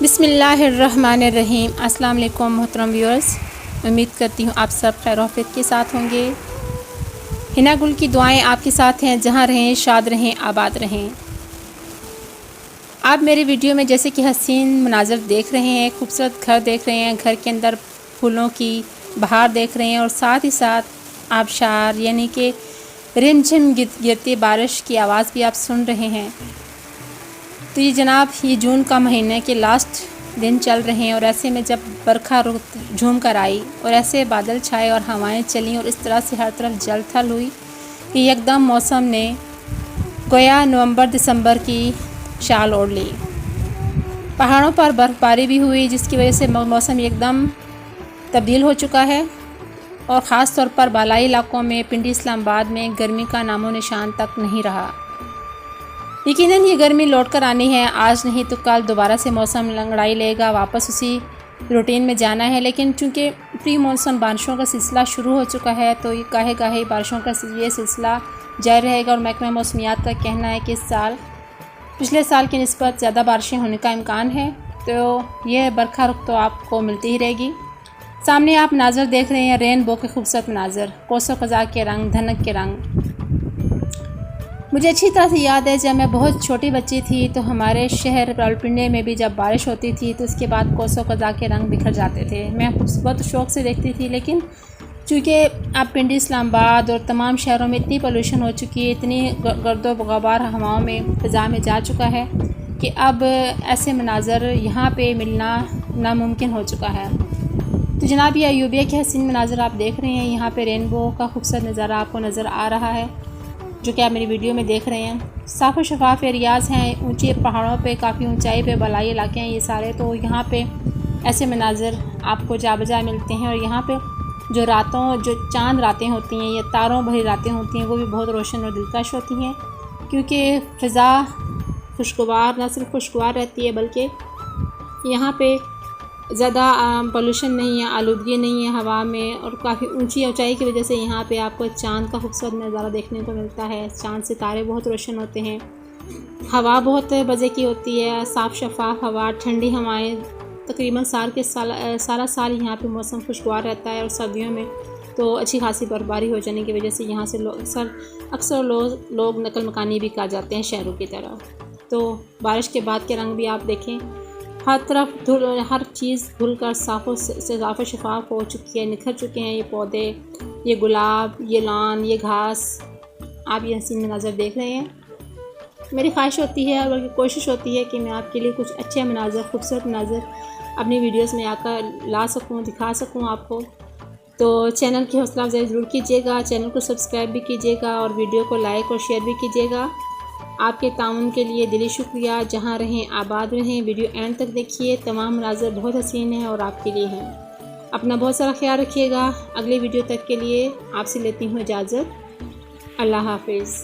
बिस्मिल्लाहिर्रहमानिर्रहीम। अस्सलाम वालेकुम मोहतरम व्यूअर्स, उम्मीद करती हूँ आप सब खैर आफियत के साथ होंगे। हिना गुल की दुआएं आपके साथ हैं, जहाँ रहें शाद रहें आबाद रहें। आप मेरी वीडियो में जैसे कि हसीन मनाज़र देख रहे हैं, खूबसूरत घर देख रहे हैं, घर के अंदर फूलों की बहार देख रहे हैं और साथ ही साथ आबशार यानी कि रिमझिम गिरती बारिश की आवाज़ भी आप सुन रहे हैं। तो ये जनाब ये जून का महीने के लास्ट दिन चल रहे हैं और ऐसे में जब बरखा रुत झूम कर आई और ऐसे बादल छाए और हवाएं चलीं और इस तरह से हर तरफ जल थल हुई कि एकदम मौसम ने गोया नवंबर दिसंबर की शाल ओढ़ ली। पहाड़ों पर बर्फ़बारी भी हुई, जिसकी वजह से मौसम एकदम तब्दील हो चुका है और ख़ास तौर पर बालाई इलाकों में पिंडी इस्लामाबाद में गर्मी का नामो निशान तक नहीं रहा। यकीनन ये गर्मी लौट कर आनी है, आज नहीं तो कल दोबारा से मौसम लंगड़ाई लेगा, वापस उसी रूटीन में जाना है। लेकिन चूँकि प्री मानसून बारिशों का सिलसिला शुरू हो चुका है तो ये काहे काहे बारिशों का ये सिलसिला जारी रहेगा और महकमा मौसमियात का कहना है कि इस साल पिछले साल की निस्बत ज़्यादा बारिशें होने का इम्कान है। तो यह बरखा रुख तो आपको मिलती ही रहेगी। सामने आप मनाज़र देख रहे हैं, रेनबो के खूबसूरत मनाज़र, कोसो क़ज़ा के रंग, धनक के रंग। मुझे अच्छी तरह से याद है जब मैं बहुत छोटी बच्ची थी तो हमारे शहर रावलपिंडी में भी जब बारिश होती थी तो उसके बाद कोसो क़ज़ा के रंग बिखर जाते थे। मैं बहुत शौक़ से देखती थी, लेकिन चूँकि अब पिंडी इस्लामाबाद और तमाम शहरों में इतनी पोल्यूशन हो चुकी है, इतनी गर्दो गुबार हवाओं में फ़िज़ा में जा चुका है कि अब ऐसे मनाज़र यहाँ पे मिलना नामुमकिन हो चुका है। तो जनाब ये अयूबिया के हसीन मनाज़र आप देख रहे हैं, यहाँ पे रेनबो का खूबसूरत नज़ारा आपको नज़र आ रहा है जो कि आप मेरी वीडियो में देख रहे हैं। साफ़ और शफाफ एरियाज़ हैं, ऊंचे पहाड़ों पे, काफ़ी ऊंचाई पे बलाई इलाके हैं ये सारे। तो यहाँ पे ऐसे मनाज़र आपको जा बजा मिलते हैं और यहाँ पे जो चांद रातें होती हैं या तारों भरी रातें होती हैं वो भी बहुत रोशन और दिलकश होती हैं, क्योंकि फ़िज़ा खुशगवार, न सिर्फ खुशगवार रहती है बल्कि यहाँ पे ज़्यादा पोल्यूशन नहीं है, आलूदगी नहीं है हवा में और काफ़ी ऊंची ऊंचाई की वजह से यहाँ पे आपको चांद का खूबसूरत नज़ारा देखने को मिलता है। चांद सितारे बहुत रोशन होते हैं, हवा बहुत मज़े की होती है, साफ़ शफाफ हवा, ठंडी हवाएं। तकरीबन सारा साल यहाँ पे मौसम खुशगवार रहता है और सर्दियों में तो अच्छी खासी बर्फ़बारी हो जाने की वजह से यहाँ से अक्सर लोग नकल मकानी भी कर जाते हैं शहरों की तरह। तो बारिश के बाद के रंग भी आप देखें, हर तरफ हर चीज़ धुल कर साफ़ शफाफ हो चुकी है, निखर चुके हैं ये पौधे, ये गुलाब, ये लान, ये घास। आप ये हसीन मनाज़र देख रहे हैं। मेरी ख्वाहिश होती है, बल्कि कोशिश होती है कि मैं आपके लिए कुछ अच्छे मनाज़र, खूबसूरत मनाज़र अपनी वीडियोस में आकर ला सकूं, दिखा सकूं आपको। तो चैनल की हौसला अफजाई ज़रूर कीजिएगा, चैनल को सब्सक्राइब भी कीजिएगा और वीडियो को लाइक और शेयर भी कीजिएगा। आपके ताउन के लिए दिली शुक्रिया। जहाँ रहें आबाद रहें। वीडियो एंड तक देखिए, तमाम मनाज़र बहुत हसीन हैं और आपके लिए हैं। अपना बहुत सारा ख्याल रखिएगा। अगली वीडियो तक के लिए आपसे लेती हूँ इजाज़त। अल्लाह हाफिज़।